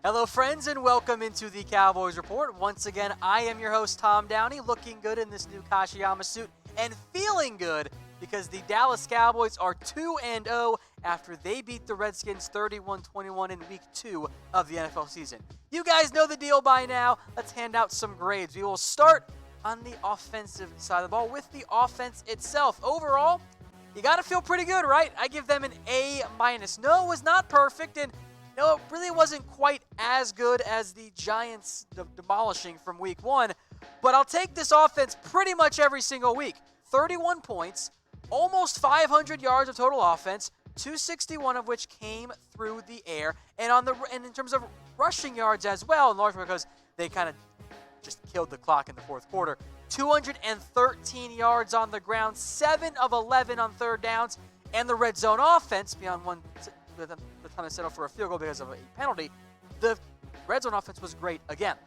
Hello, friends, and welcome into the Cowboys Report. Once again, I am your host, Tom Downey, looking good in this new Kashiyama suit and feeling good because the Dallas Cowboys are 2-0 after they beat the Redskins 31-21 in Week 2 of the NFL season. You guys know the deal by now. Let's hand out some grades. We will start on the offensive side of the ball with the offense itself. Overall, you got to feel pretty good, right? I give them an A-. No, it was not perfect, and no, it really wasn't quite as good as the Giants demolishing from Week 1, but I'll take this offense pretty much every single week. 31 points, almost 500 yards of total offense, 261 of which came through the air, and in terms of rushing yards as well, in large part because they kind of just killed the clock in the fourth quarter. 213 yards on the ground, 7 of 11 on third downs, and the red zone offense, beyond the time they settled for a field goal because of a penalty, the red zone offense was great again.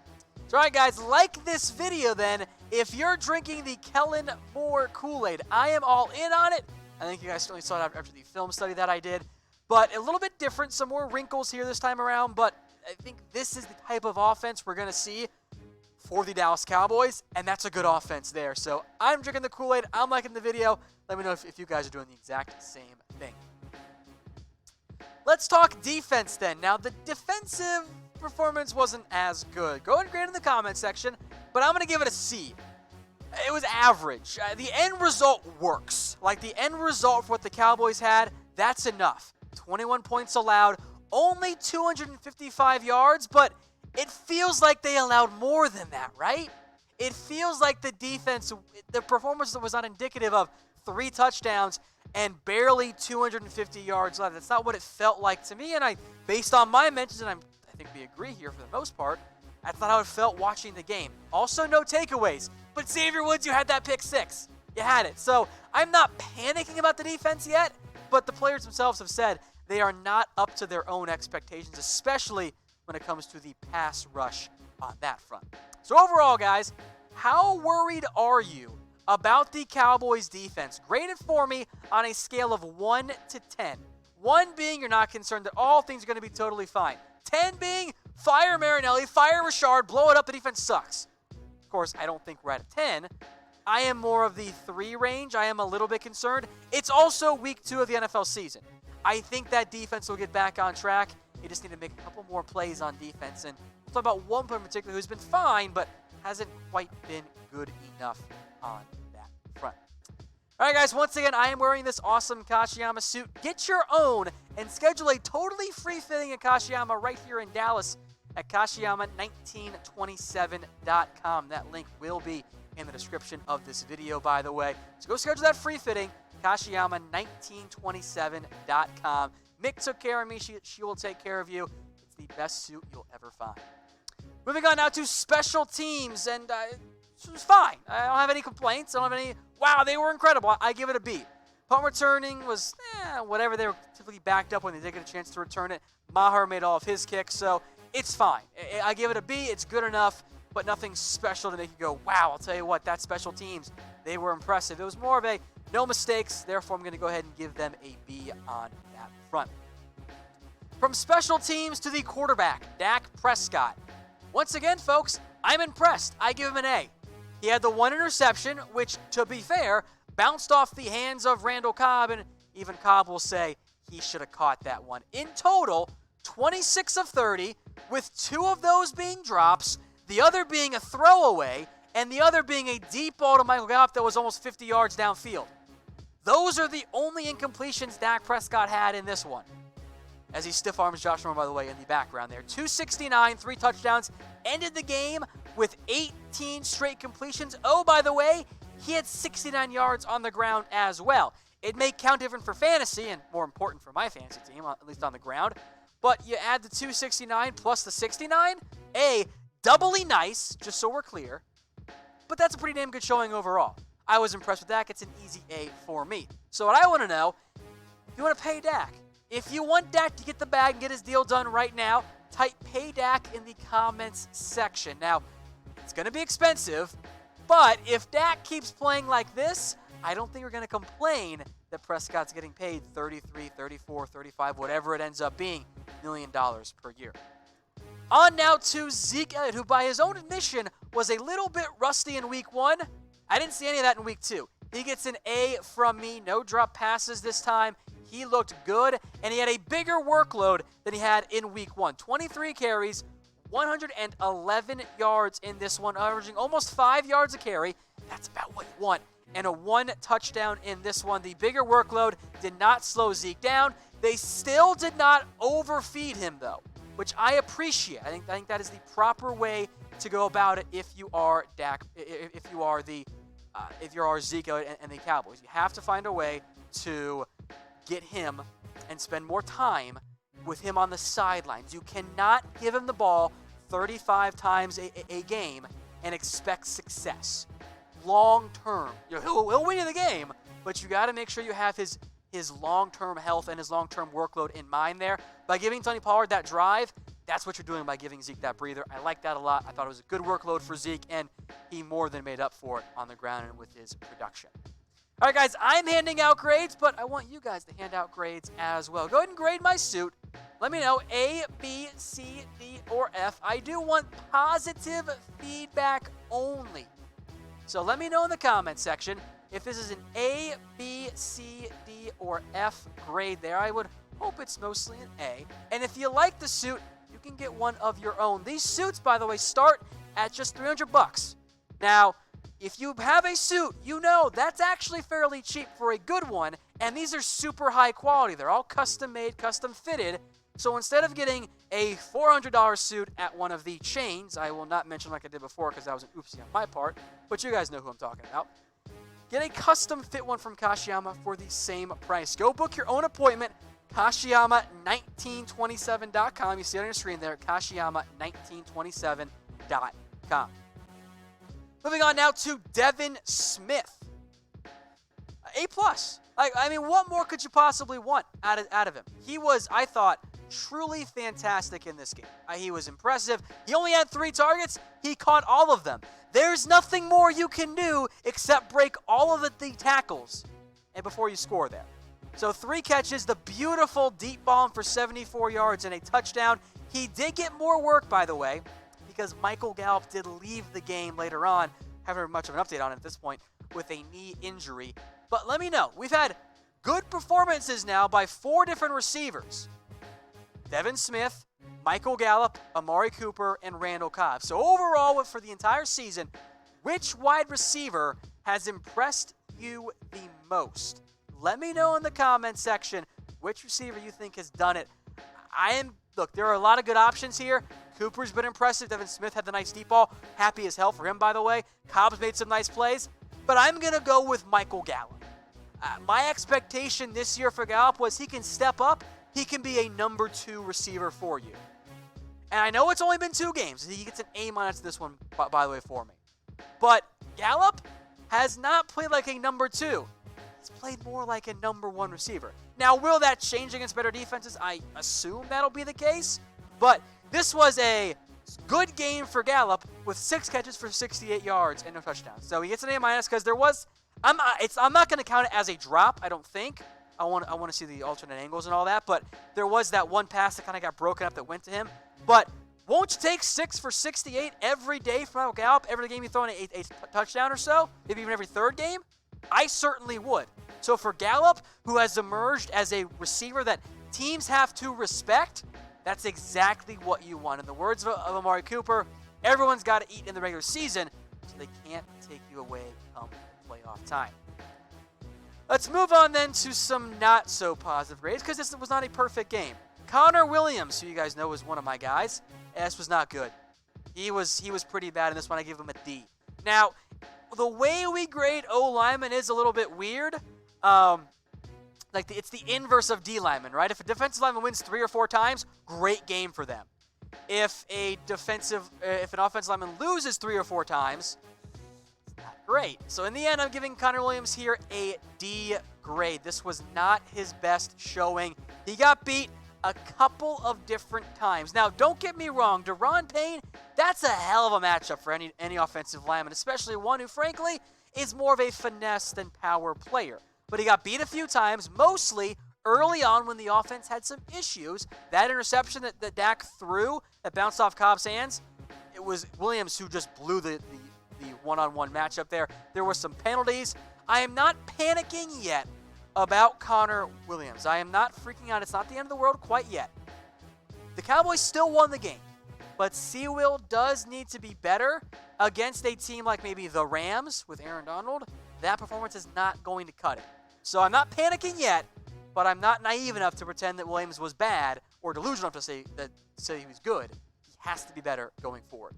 So, all right, guys, like this video then. If you're drinking the Kellen Moore Kool-Aid, I am all in on it. I think you guys certainly saw it after the film study that I did. But a little bit different, some more wrinkles here this time around. But I think this is the type of offense we're going to see for the Dallas Cowboys, and that's a good offense there. So I'm drinking the Kool-Aid. I'm liking the video. Let me know if you guys are doing the exact same thing. Let's talk defense then. Now, the defensive performance wasn't as good. Go and grade in the comment section, but I'm going to give it a C. It was average. The end result works. Like, the end result for what the Cowboys had, that's enough. 21 points allowed, only 255 yards, but it feels like they allowed more than that, right? It feels like the defense, the performance was not indicative of 3 touchdowns and barely 250 yards left. That's not what it felt like to me, and based on my mentions, and I think we agree here for the most part, that's not how it felt watching the game. Also, no takeaways, but Xavier Woods, you had that pick 6. You had it. So I'm not panicking about the defense yet, but the players themselves have said they are not up to their own expectations, especially when it comes to the pass rush on that front. So overall, guys, how worried are you about the Cowboys defense? Grade it for me on a scale of 1 to 10. 1 being you're not concerned that all things are going to be totally fine. 10 being fire Marinelli, fire Richard, blow it up, the defense sucks. Of course, I don't think we're at a 10. I am more of the 3 range. I am a little bit concerned. It's also Week 2 of the NFL season. I think that defense will get back on track. You just need to make a couple more plays on defense. And we'll talk about one player in particular who's been fine, but hasn't quite been good enough on that front. All right, guys, once again, I am wearing this awesome Kashiyama suit. Get your own and schedule a totally free-fitting Kashiyama right here in Dallas at Kashiyama1927.com. That link will be in the description of this video, by the way. So go schedule that free-fitting, Kashiyama1927.com. Mick took care of me. She will take care of you. It's the best suit you'll ever find. Moving on now to special teams, and it was fine. I don't have any complaints. I don't have any, wow, they were incredible. I give it a B. Punt returning was whatever. They were typically backed up when they did get a chance to return it. Maher made all of his kicks, so it's fine. I give it a B. It's good enough, but nothing special to make you go, wow, I'll tell you what, that special teams, they were impressive. It was more of a no mistakes, therefore I'm going to go ahead and give them a B on that front. From special teams to the quarterback, Dak Prescott. Once again, folks, I'm impressed. I give him an A. He had the 1 interception, which, to be fair, bounced off the hands of Randall Cobb, and even Cobb will say he should have caught that one. In total, 26 of 30, with 2 of those being drops, the other being a throwaway, and the other being a deep ball to Michael Gallup that was almost 50 yards downfield. Those are the only incompletions Dak Prescott had in this one. As he stiff arms Josh Norman, by the way, in the background there. 269, 3 touchdowns, ended the game with 18 straight completions. Oh, by the way, he had 69 yards on the ground as well. It may count different for fantasy, and more important for my fantasy team, at least on the ground. But you add the 269 plus the 69, doubly nice, just so we're clear. But that's a pretty damn good showing overall. I was impressed with Dak. It's an easy A for me. So what I want to know, you want to pay Dak. If you want Dak to get the bag and get his deal done right now, type pay Dak in the comments section. Now, it's going to be expensive, but if Dak keeps playing like this, I don't think we're going to complain that Prescott's getting paid $33, $34, $35, whatever it ends up being, $1 million per year. On now to Zeke Elliott, who by his own admission was a little bit rusty in week 1. I didn't see any of that in week 2. He gets an A from me. No drop passes this time. He looked good, and he had a bigger workload than he had in week 1. 23 carries, 111 yards in this one, averaging almost 5 yards a carry. That's about what you want. And a 1 touchdown in this one. The bigger workload did not slow Zeke down. They still did not overfeed him, though, which I appreciate. I think that is the proper way to go about it if you are Dak, if you are Zeke and the Cowboys. You have to find a way to get him and spend more time with him on the sidelines. You cannot give him the ball 35 times a game and expect success. Long term, he'll win you the game, but you got to make sure you have his long-term health and his long-term workload in mind there. By giving Tony Pollard that drive, that's what you're doing by giving Zeke that breather. I like that a lot. I thought it was a good workload for Zeke, and he more than made up for it on the ground and with his production. All right, guys, I'm handing out grades, but I want you guys to hand out grades as well. Go ahead and grade my suit. Let me know A, B, C, D, or F. I do want positive feedback only. So let me know in the comment section if this is an A, B, C, D, or F grade there. I would hope it's mostly an A. And if you like the suit, you can get one of your own. These suits, by the way, start at just $300. Now, if you have a suit, you know that's actually fairly cheap for a good one, and these are super high quality. They're all custom made, custom fitted. So instead of getting a $400 suit at one of the chains, I will not mention like I did before because that was an oopsie on my part, but you guys know who I'm talking about. Get a custom fit one from Kashiyama for the same price. Go book your own appointment, Kashiyama1927.com. You see it on your screen there, Kashiyama1927.com. Moving on now to Devin Smith. A+. I mean, what more could you possibly want out of him? He was, I thought, truly fantastic in this game. He was impressive. He only had 3 targets. He caught all of them. There's nothing more you can do except break all of the tackles and before you score there. So 3 catches, the beautiful deep bomb for 74 yards and a touchdown. He did get more work, by the way, because Michael Gallup did leave the game later on. Haven't heard much of an update on it at this point with a knee injury. But let me know. We've had good performances now by 4 different receivers. Devin Smith, Michael Gallup, Amari Cooper, and Randall Cobb. So overall, for the entire season, which wide receiver has impressed you the most? Let me know in the comments section which receiver you think has done it. Look, there are a lot of good options here. Cooper's been impressive. Devin Smith had the nice deep ball. Happy as hell for him, by the way. Cobb's made some nice plays. But I'm going to go with Michael Gallup. My expectation this year for Gallup was he can step up. He can be a number 2 receiver for you. And I know it's only been 2 games. He gets an A- this one, by the way, for me. But Gallup has not played like a number 2. He's played more like a number 1 receiver. Now, will that change against better defenses? I assume that'll be the case. But this was a good game for Gallup with 6 catches for 68 yards and no touchdowns. So he gets an A- because there was. I'm not going to count it as a drop. I don't think. I want to see the alternate angles and all that. But there was that one pass that kind of got broken up that went to him. But won't you take 6 for 68 every day from Gallup? Every game you throw in a touchdown or so, maybe even every 3rd game? I certainly would. So for Gallup, who has emerged as a receiver that teams have to respect, that's exactly what you want. In the words of Amari Cooper, everyone's got to eat in the regular season, so they can't take you away come playoff time. Let's move on then to some not so positive grades, because this was not a perfect game. Connor Williams, who you guys know is one of my guys, this was not good. He was pretty bad in this one. I give him a D. Now, the way we grade O linemen is a little bit weird. It's the inverse of D lineman, right? If a defensive lineman wins 3 or 4 times, great game for them. If an offensive lineman loses 3 or 4 times, it's not great. So in the end, I'm giving Connor Williams here a D grade. This was not his best showing. He got beat a couple of different times. Now, don't get me wrong, Daron Payne, that's a hell of a matchup for any offensive lineman, especially one who, frankly, is more of a finesse than power player. But he got beat a few times, mostly early on when the offense had some issues. That interception that Dak threw that bounced off Cobb's hands, it was Williams who just blew the one-on-one matchup there. There were some penalties. I am not panicking yet about Connor Williams. I am not freaking out. It's not the end of the world quite yet. The Cowboys still won the game, but Sewell does need to be better against a team like maybe the Rams with Aaron Donald. That performance is not going to cut it. So I'm not panicking yet, but I'm not naive enough to pretend that Williams was bad or delusional enough to say he was good. He has to be better going forward.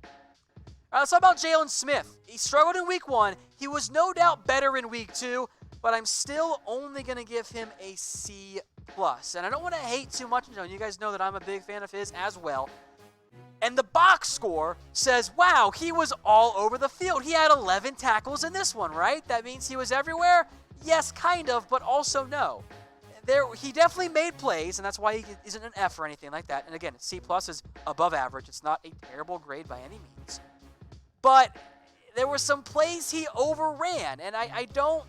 All right, let's talk about Jaylon Smith. He struggled in week 1. He was no doubt better in week 2, but I'm still only going to give him a C+. And I don't want to hate too much. You guys know that I'm a big fan of his as well. And the box score says, wow, he was all over the field. He had 11 tackles in this one, right? That means he was everywhere? Yes, kind of, but also no. He definitely made plays, and that's why he isn't an F or anything like that. And again, C+ is above average. It's not a terrible grade by any means. But there were some plays he overran, and I don't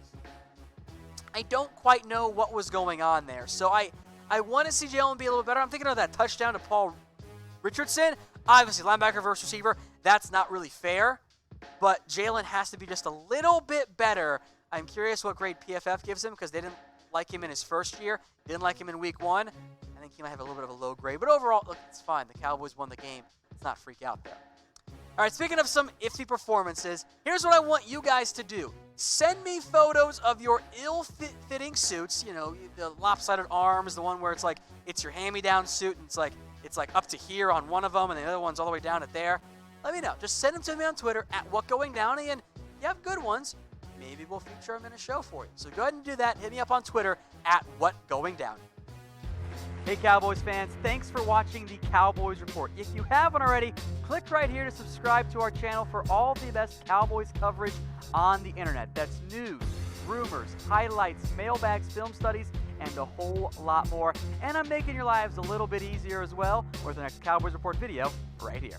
quite know what was going on there. So I want to see Jaylon be a little better. I'm thinking of that touchdown to Paul Richardson. Obviously, linebacker versus receiver, that's not really fair. But Jaylon has to be just a little bit better. I'm curious what grade PFF gives him because they didn't like him in his first year. Didn't like him in week 1. I think he might have a little bit of a low grade. But overall, look, it's fine. The Cowboys won the game. Let's not freak out there. All right, speaking of some iffy performances, here's what I want you guys to do. Send me photos of your ill-fitting suits. You know, the lopsided arms, the one where it's like it's your hand-me-down suit, and it's like up to here on one of them, and the other one's all the way down at there. Let me know. Just send them to me on Twitter at WhatGoingDowney, and if you have good ones, maybe we'll feature them in a show for you. So go ahead and do that. Hit me up on Twitter at WhatGoingDowney. Hey Cowboys fans, thanks for watching the Cowboys Report. If you haven't already, click right here to subscribe to our channel for all the best Cowboys coverage on the internet. That's news, rumors, highlights, mailbags, film studies, and a whole lot more. And I'm making your lives a little bit easier as well with the next Cowboys Report video right here.